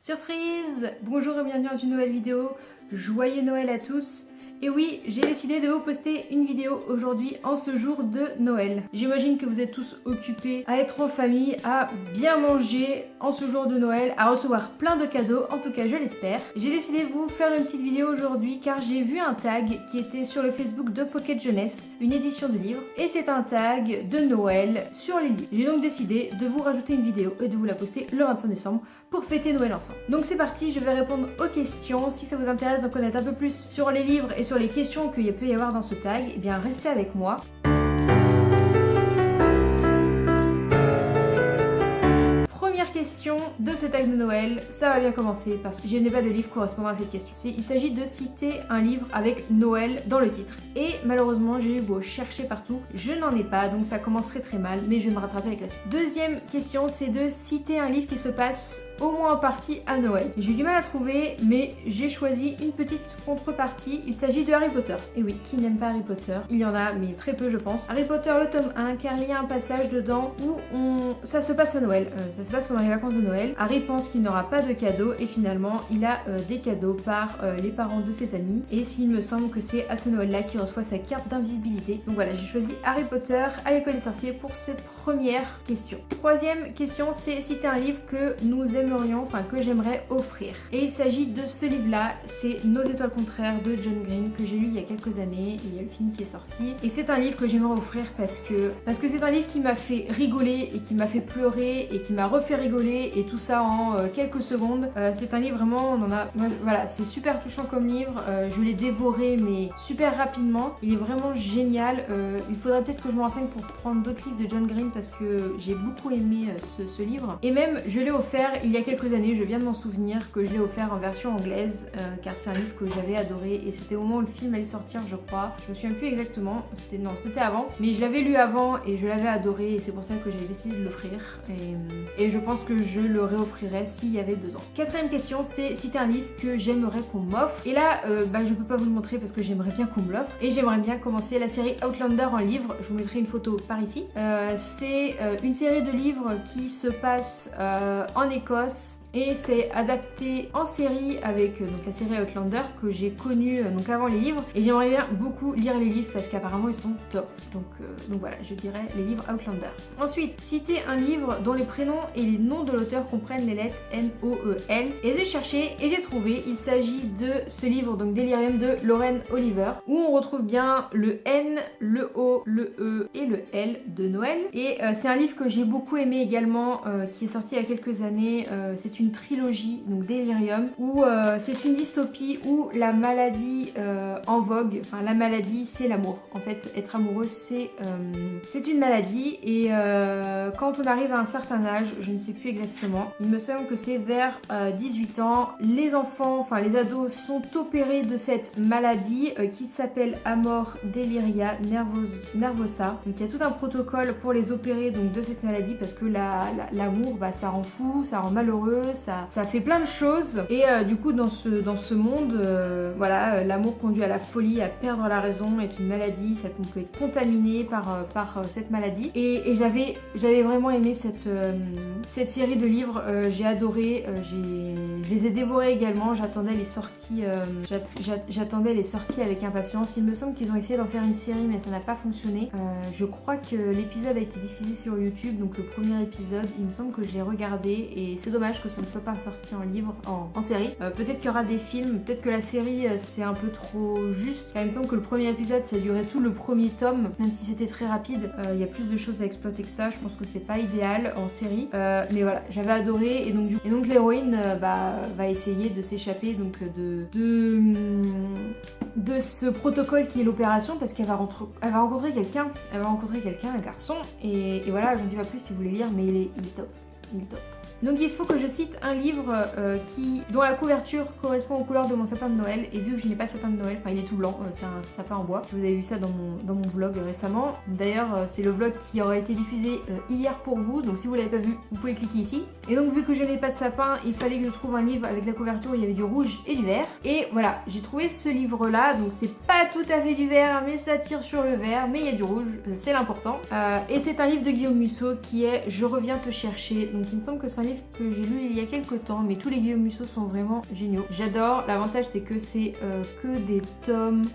Surprise! Bonjour et bienvenue dans une nouvelle vidéo. Joyeux Noël à tous! Et oui, j'ai décidé de vous poster une vidéo aujourd'hui en ce jour de Noël. J'imagine que vous êtes tous occupés à être en famille, à bien manger en ce jour de Noël, à recevoir plein de cadeaux, en tout cas je l'espère. J'ai décidé de vous faire une petite vidéo aujourd'hui car j'ai vu un tag qui était sur le Facebook de Pocket Jeunesse, une édition de livres, et c'est un tag de Noël sur les livres. J'ai donc décidé de vous rajouter une vidéo et de vous la poster le 25 décembre pour fêter Noël ensemble. Donc c'est parti, je vais répondre aux questions. Si ça vous intéresse d'en connaître un peu plus sur les livres et sur les questions qu'il peut y avoir dans ce tag, eh bien restez avec moi. Première question de ce tag de Noël, ça va bien commencer parce que je n'ai pas de livre correspondant à cette question. Il s'agit de citer un livre avec Noël dans le titre. Et malheureusement, j'ai eu beau chercher partout, je n'en ai pas, donc ça commencerait très mal, mais je vais me rattraper avec la suite. Deuxième question, c'est de citer un livre qui se passe au moins en partie à Noël. J'ai eu du mal à trouver, mais j'ai choisi une petite contrepartie. Il s'agit de Harry Potter. Et oui, qui n'aime pas Harry Potter? Il y en a, mais très peu je pense. Harry Potter le tome 1, car il y a un passage dedans où ça se passe à Noël. Ça se passe pendant les vacances de Noël. Harry pense qu'il n'aura pas de cadeaux et finalement il a des cadeaux par les parents de ses amis. Et s'il me semble que c'est à ce Noël-là qu'il reçoit sa carte d'invisibilité. Donc voilà, j'ai choisi Harry Potter à l'école des sorciers pour cette première question. Troisième question, c'est citer un livre que nous aimerions, enfin que j'aimerais offrir. Et il s'agit de ce livre-là, c'est Nos étoiles contraires de John Green que j'ai lu il y a quelques années. Et il y a le film qui est sorti. Et c'est un livre que j'aimerais offrir parce que c'est un livre qui m'a fait rigoler et qui m'a fait pleurer et qui m'a refait rigoler et tout ça en quelques secondes. C'est un livre vraiment, voilà, c'est super touchant comme livre. Je l'ai dévoré mais super rapidement. Il est vraiment génial. Il faudrait peut-être que je me renseigne pour prendre d'autres livres de John Green parce que j'ai beaucoup aimé ce livre. Et même, je l'ai offert il y a quelques années, je viens de m'en souvenir que je l'ai offert en version anglaise car c'est un livre que j'avais adoré et c'était au moment où le film allait sortir je crois. Je me souviens plus exactement, c'était avant, mais je l'avais lu avant et je l'avais adoré et c'est pour ça que j'avais décidé de l'offrir et je pense que je le réoffrirais s'il y avait besoin. Quatrième question, c'est citer un livre que j'aimerais qu'on m'offre. Et là, je peux pas vous le montrer parce que j'aimerais bien qu'on me l'offre et j'aimerais bien commencer la série Outlander en livre. Je vous mettrai une photo par ici. C'est une série de livres qui se passe en Écosse. Et c'est adapté en série avec donc la série Outlander que j'ai connue donc avant les livres. Et j'aimerais bien beaucoup lire les livres parce qu'apparemment ils sont top. Donc voilà, je dirais les livres Outlander. Ensuite, citer un livre dont les prénoms et les noms de l'auteur comprennent les lettres N-O-E-L. Et j'ai cherché et j'ai trouvé. Il s'agit de ce livre, donc Delirium de Lauren Oliver, où on retrouve bien le N, le O, le E et le L de Noël. Et c'est un livre que j'ai beaucoup aimé également, qui est sorti il y a quelques années. C'est une trilogie, donc Delirium, où c'est une dystopie où la maladie en vogue, enfin la maladie c'est l'amour. En fait, être amoureux c'est une maladie et quand on arrive à un certain âge, je ne sais plus exactement, il me semble que c'est vers 18 ans, les enfants, enfin les ados sont opérés de cette maladie qui s'appelle Amor Deliria Nervosa. Donc il y a tout un protocole pour les opérer donc de cette maladie parce que l'amour, ça rend fou, ça rend malheureux, ça fait plein de choses et du coup dans ce monde voilà, l'amour conduit à la folie, à perdre la raison, est une maladie, ça peut être contaminé par cette maladie et j'avais vraiment aimé cette série de livres. J'ai adoré, je les ai dévorés également, j'attendais les sorties avec impatience. Il me semble qu'ils ont essayé d'en faire une série mais ça n'a pas fonctionné. Je crois que l'épisode a été diffusé sur YouTube, donc le premier épisode, il me semble que je l'ai regardé et c'est dommage que ce ne soit pas sorti en livre, en série. Peut-être qu'il y aura des films, peut-être que la série c'est un peu trop juste. Car il me semble que le premier épisode ça durait tout le premier tome, même si c'était très rapide. Il y a plus de choses à exploiter que ça, je pense que c'est pas idéal en série. Mais voilà, j'avais adoré et donc l'héroïne va essayer de s'échapper donc de ce protocole qui est l'opération parce qu'elle va rencontrer quelqu'un, un garçon et voilà, je ne dis pas plus si vous voulez lire mais il est top. Donc il faut que je cite un livre dont la couverture correspond aux couleurs de mon sapin de Noël. Et vu que je n'ai pas de sapin de Noël, enfin il est tout blanc, c'est un sapin en bois. Vous avez vu ça dans mon vlog récemment. D'ailleurs c'est le vlog qui aura été diffusé hier pour vous. Donc si vous ne l'avez pas vu, vous pouvez cliquer ici. Et donc vu que je n'ai pas de sapin, il fallait que je trouve un livre avec la couverture où il y avait du rouge et du vert. Et voilà, j'ai trouvé ce livre là. Donc c'est pas tout à fait du vert mais ça tire sur le vert. Mais il y a du rouge, c'est l'important. Et c'est un livre de Guillaume Musso qui est Je reviens te chercher. Donc il me semble que c'est un livre que j'ai lu il y a quelques temps, mais tous les Guillaume Musso sont vraiment géniaux. J'adore. L'avantage c'est que c'est que des tomes,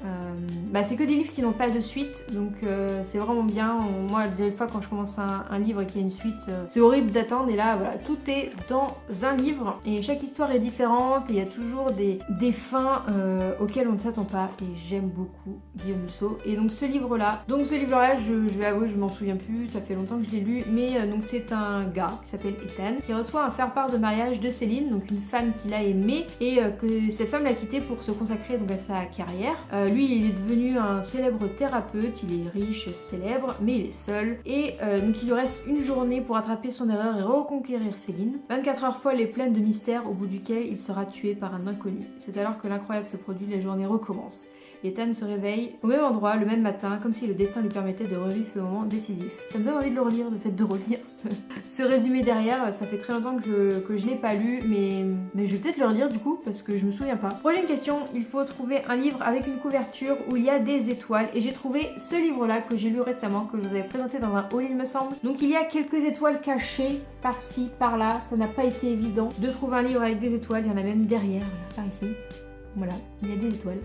c'est que des livres qui n'ont pas de suite, donc c'est vraiment bien. Moi, des fois quand je commence un livre et qu'il y a une suite, c'est horrible d'attendre, et là voilà, tout est dans un livre et chaque histoire est différente et il y a toujours des fins auxquelles on ne s'attend pas, et j'aime beaucoup Guillaume Musso. Et donc ce livre là, je vais avouer, je m'en souviens plus, ça fait longtemps que je l'ai lu, mais donc c'est un gars qui s'appelle Ethan qui reçoit un faire-part de mariage de Céline, donc une femme qu'il a aimée et que cette femme l'a quitté pour se consacrer donc à sa carrière. Lui il est devenu un célèbre thérapeute, il est riche, célèbre, mais il est seul, et donc il lui reste une journée pour attraper son erreur et reconquérir Céline. 24 heures folles et pleines de mystères au bout duquel il sera tué par un inconnu. C'est alors que l'incroyable se produit, la journée recommence. Ethan se réveille au même endroit le même matin, comme si le destin lui permettait de revivre ce moment décisif. Ça me donne envie de le relire, le fait de relire ce résumé derrière. Ça fait très longtemps que je l'ai pas lu, mais je vais peut-être le relire du coup, parce que je me souviens pas. Prochaine question, il faut trouver un livre avec une couverture où il y a des étoiles, et j'ai trouvé ce livre-là que j'ai lu récemment, que je vous avais présenté dans un haul il me semble. Donc il y a quelques étoiles cachées par-ci, par-là, ça n'a pas été évident de trouver un livre avec des étoiles, il y en a même derrière, par ici. Voilà, il y a des étoiles.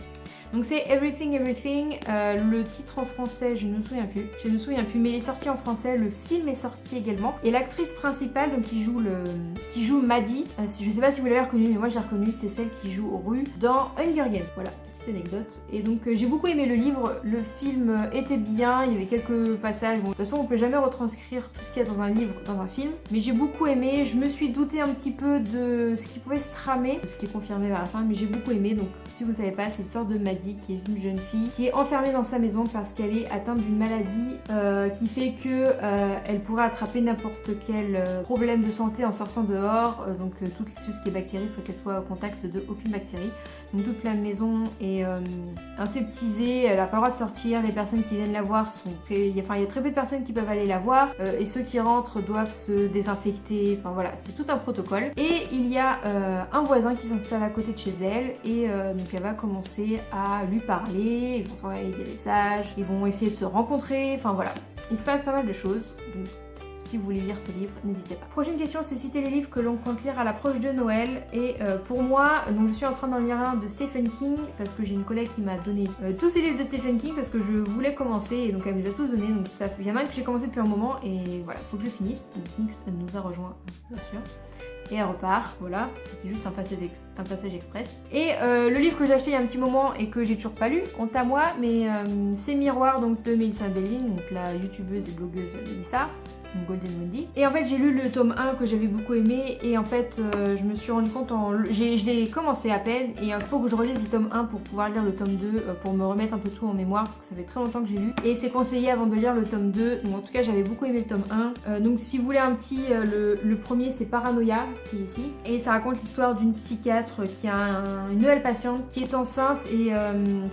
Donc c'est Everything Everything, le titre en français je ne me souviens plus, mais il est sorti en français, le film est sorti également, et l'actrice principale donc qui joue Maddie, je sais pas si vous l'avez reconnue, mais moi j'ai reconnu, c'est celle qui joue Rue dans Hunger Games, voilà. Anecdote. Et donc j'ai beaucoup aimé le livre, le film était bien, il y avait quelques passages, bon, de toute façon on peut jamais retranscrire tout ce qu'il y a dans un livre dans un film, mais j'ai beaucoup aimé, je me suis douté un petit peu de ce qui pouvait se tramer, ce qui est confirmé vers la fin, mais j'ai beaucoup aimé. Donc si vous ne savez pas, c'est l'histoire de Maddie, qui est une jeune fille qui est enfermée dans sa maison parce qu'elle est atteinte d'une maladie qui fait que elle pourrait attraper n'importe quel problème de santé en sortant dehors, donc tout ce qui est bactéries, il faut qu'elle soit au contact de aucune bactérie, donc toute la maison est inseptisée, elle n'a pas le droit de sortir, les personnes qui viennent la voir il y a très peu de personnes qui peuvent aller la voir, et ceux qui rentrent doivent se désinfecter, enfin voilà, c'est tout un protocole. Et il y a un voisin qui s'installe à côté de chez elle, et donc elle va commencer à lui parler, ils vont s'envoyer des messages, ils vont essayer de se rencontrer, enfin voilà, il se passe pas mal de choses, donc si vous voulez lire ce livre, n'hésitez pas. Prochaine question, c'est citer les livres que l'on compte lire à l'approche de Noël. Et pour moi, donc je suis en train d'en lire un de Stephen King, parce que j'ai une collègue qui m'a donné tous ces livres de Stephen King, parce que je voulais commencer, et donc elle me les a tous donnés. Donc il y en a un que j'ai commencé depuis un moment, et voilà, faut que je finisse. Donc Nix nous a rejoint, bien sûr. Et elle repart, voilà, c'était juste un passage express. Et le livre que j'ai acheté il y a un petit moment et que j'ai toujours pas lu, honte à moi, mais c'est Miroir donc de Melissa Belling, donc la youtubeuse et blogueuse Melissa, Golden Wendy. Et en fait j'ai lu le tome 1 que j'avais beaucoup aimé, et en fait je me suis rendu compte, je l'ai commencé à peine, et il faut que je relise le tome 1 pour pouvoir lire le tome 2, pour me remettre un peu tout en mémoire, parce que ça fait très longtemps que j'ai lu, et c'est conseillé avant de lire le tome 2, donc en tout cas j'avais beaucoup aimé le tome 1. Donc si vous voulez un petit, le premier c'est Paranoia, qui est ici, et ça raconte l'histoire d'une psychiatre qui a une nouvelle patiente qui est enceinte, et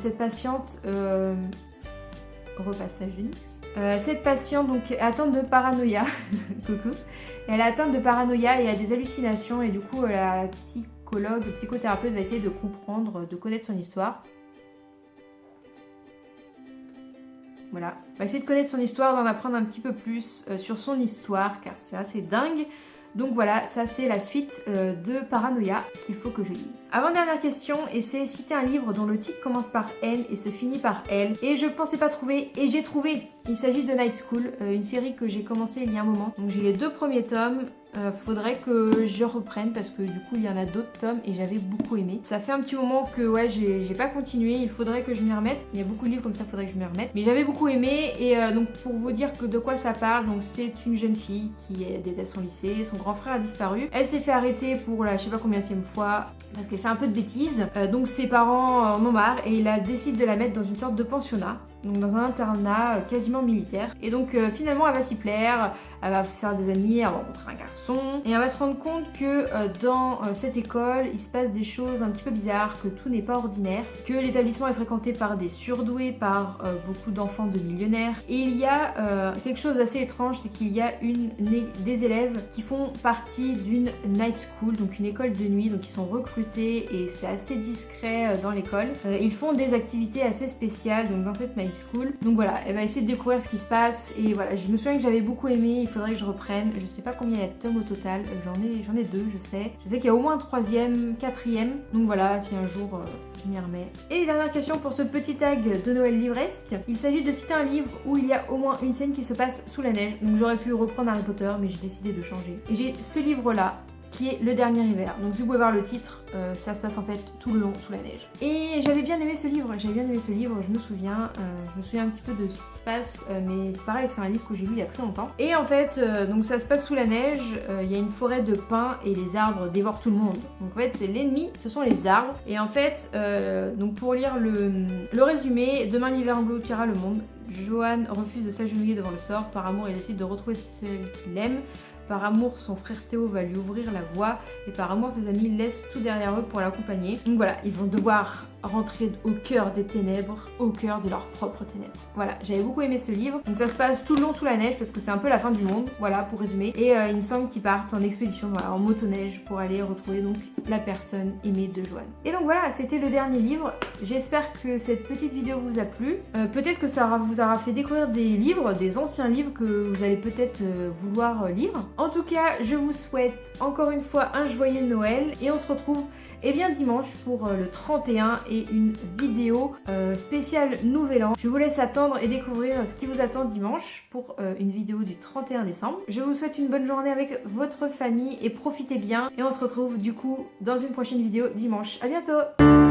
cette patiente, repassage de Nix. Cette patiente donc est atteinte de paranoïa, coucou, elle est atteinte de paranoïa et a des hallucinations, et du coup la psychologue, psychothérapeute va essayer de comprendre, de connaître son histoire. Voilà, on va essayer de connaître son histoire, d'en apprendre un petit peu plus sur son histoire, car c'est assez dingue. Donc voilà, ça c'est la suite de Paranoia qu'il faut que je lise. Avant-dernière question, et c'est citer un livre dont le titre commence par N et se finit par L. Et je pensais pas trouver, et j'ai trouvé. Il s'agit de Night School, une série que j'ai commencé il y a un moment. Donc j'ai les 2 premiers tomes. Faudrait que je reprenne, parce que du coup il y en a d'autres tomes et j'avais beaucoup aimé. Ça fait un petit moment que ouais j'ai pas continué, il faudrait que je m'y remette. Il y a beaucoup de livres comme ça, faudrait que je m'y remette. Mais j'avais beaucoup aimé, et donc pour vous dire que de quoi ça parle, donc c'est une jeune fille qui déteste son lycée, son grand frère a disparu. Elle s'est fait arrêter pour la je sais pas combienième fois parce qu'elle fait un peu de bêtises. Donc ses parents en ont marre et il décide de la mettre dans une sorte de pensionnat. Donc dans un internat quasiment militaire. Et donc finalement elle va s'y plaire, elle va faire des amis, elle va rencontrer un garçon. Et elle va se rendre compte que dans cette école, il se passe des choses un petit peu bizarres, que tout n'est pas ordinaire, que l'établissement est fréquenté par des surdoués, par beaucoup d'enfants de millionnaires. Et il y a quelque chose d'assez étrange, c'est qu'il y a des élèves qui font partie d'une night school, donc une école de nuit, donc ils sont recrutés et c'est assez discret dans l'école. Ils font des activités assez spéciales, donc dans cette night School. Donc voilà, elle va essayer de découvrir ce qui se passe et voilà, je me souviens que j'avais beaucoup aimé, il faudrait que je reprenne. Je sais pas combien il y a de tomes au total, j'en ai 2 je sais. Je sais qu'il y a au moins un 3e, 4e, donc voilà, si un jour je m'y remets. Et dernière question pour ce petit tag de Noël livresque. Il s'agit de citer un livre où il y a au moins une scène qui se passe sous la neige. Donc j'aurais pu reprendre Harry Potter mais j'ai décidé de changer. Et j'ai ce livre là qui est Le Dernier Hiver. Donc si vous pouvez voir le titre, ça se passe en fait tout le long sous la neige. Et j'avais bien aimé ce livre, je me souviens un petit peu de ce qui se passe, mais c'est pareil, c'est un livre que j'ai lu il y a très longtemps. Et en fait, donc ça se passe sous la neige, il y a une forêt de pins et les arbres dévorent tout le monde. Donc en fait, c'est l'ennemi, ce sont les arbres. Et en fait, donc pour lire le résumé, demain l'hiver engloutira le monde. Johan refuse de s'agenouiller devant le sort, par amour il décide de retrouver celui qu'il aime. Par amour, son frère Théo va lui ouvrir la voie et par amour, ses amis laissent tout derrière eux pour l'accompagner. Donc voilà, ils vont devoir rentrer au cœur des ténèbres, au cœur de leurs propres ténèbres. Voilà, j'avais beaucoup aimé ce livre. Donc ça se passe tout le long sous la neige parce que c'est un peu la fin du monde, voilà, pour résumer. Et il me semble qu'ils partent en expédition, voilà, en motoneige pour aller retrouver donc la personne aimée de Johan. Et donc voilà, c'était le dernier livre. J'espère que cette petite vidéo vous a plu. Peut-être que ça vous aura fait découvrir des livres, des anciens livres que vous allez peut-être vouloir lire. En tout cas, je vous souhaite encore une fois un joyeux Noël et on se retrouve dimanche pour le 31 et une vidéo spéciale Nouvel An. Je vous laisse attendre et découvrir ce qui vous attend dimanche pour une vidéo du 31 décembre. Je vous souhaite une bonne journée avec votre famille et profitez bien et on se retrouve du coup dans une prochaine vidéo dimanche. À bientôt!